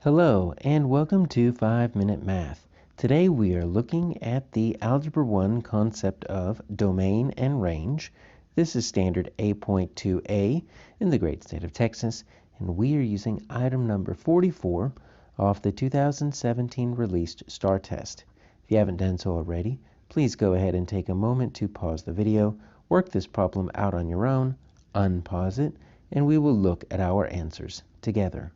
Hello and welcome to 5-Minute Math. Today we are looking at the Algebra 1 concept of domain and range. This is standard A.2A in the great state of Texas, and we are using item number 44 off the 2017 released STAAR test. If you haven't done so already, please go ahead and take a moment to pause the video, work this problem out on your own, unpause it, and we will look at our answers together.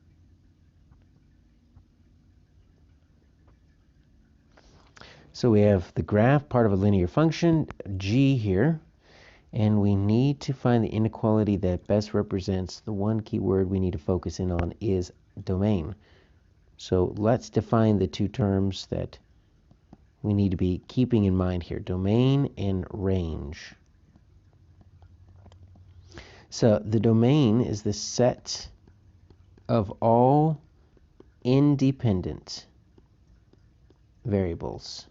So we have the graph, part of a linear function, g here, and we need to find the inequality that best represents the one key word we need to focus in on is domain. So let's define the two terms that we need to be keeping in mind here, domain and range. So the domain is the set of all independent variables.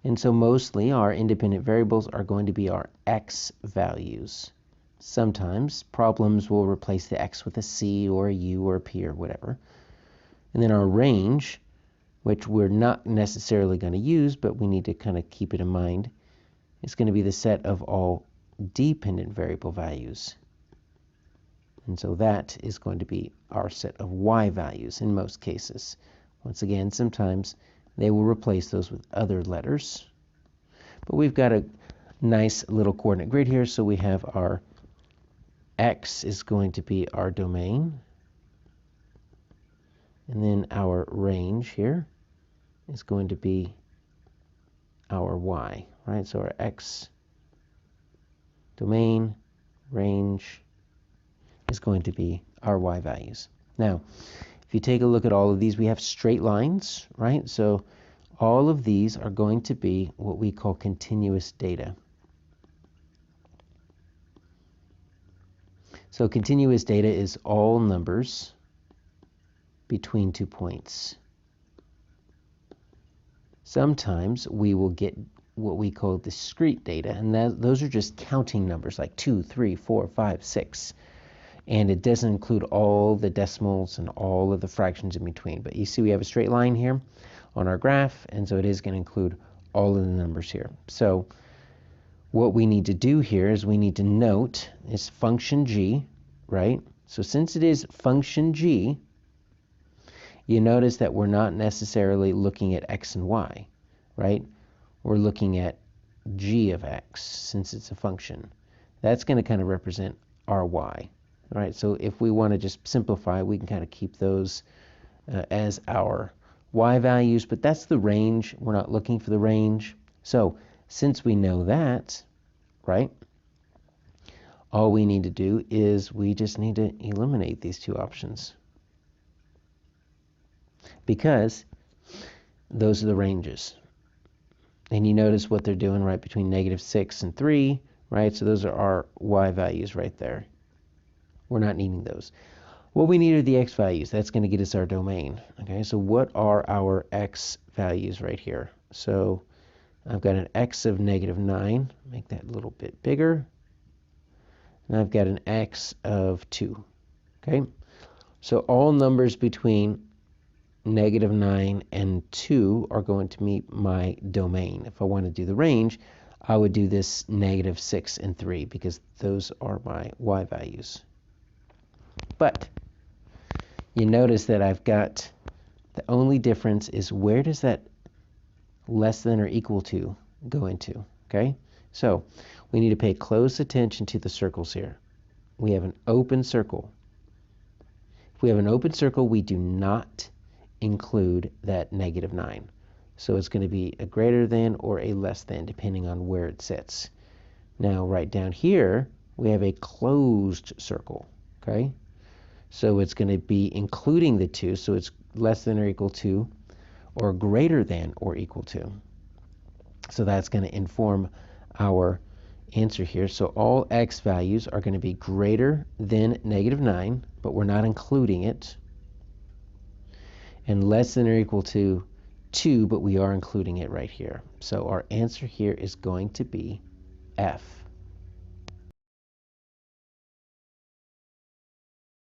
And so mostly our independent variables are going to be our x values. Sometimes problems will replace the x with a c or a u or a p or whatever. And then our range, which we're not necessarily going to use, but we need to kind of keep it in mind, is going to be the set of all dependent variable values. And so that is going to be our set of y values in most cases. Once again, sometimes they will replace those with other letters. But we've got a nice little coordinate grid here, so we have our x is going to be our domain. And then our range here is going to be our y, right? So our x domain range is going to be our y values. Now, if you take a look at all of these, we have straight lines, right? So all of these are going to be what we call continuous data. So continuous data is all numbers between 2 points. Sometimes we will get what we call discrete data, and those are just counting numbers like 2, 3, 4, 5, 6. And it doesn't include all the decimals and all of the fractions in between. But you see we have a straight line here on our graph, and so it is going to include all of the numbers here. So what we need to do here is we need to note this function g, right? So since it is function g, you notice that we're not necessarily looking at x and y, right? We're looking at g of x since it's a function. That's going to kind of represent our y. All right, so if we want to just simplify, we can kind of keep those as our y values, but that's the range. We're not looking for the range. So since we know that, right, all we need to do is we just need to eliminate these two options because those are the ranges. And you notice what they're doing right between -6 and 3, right? So those are our y values right there. We're not needing those. What we need are the x values. That's going to get us our domain. Okay, so what are our x values right here? So I've got an x of -9. Make that a little bit bigger. And I've got an x of 2. Okay, so all numbers between -9 and 2 are going to meet my domain. If I want to do the range, I would do this -6 and 3 because those are my y values. But you notice that I've got the only difference is where does that less than or equal to go into, okay? So we need to pay close attention to the circles here. We have an open circle. If we have an open circle, we do not include that -9. So it's going to be a greater than or a less than depending on where it sits. Now right down here, we have a closed circle, okay? So it's going to be including the 2, so it's less than or equal to or greater than or equal to. So that's going to inform our answer here. So all x values are going to be greater than -9, but we're not including it, and less than or equal to 2, but we are including it right here. So our answer here is going to be F.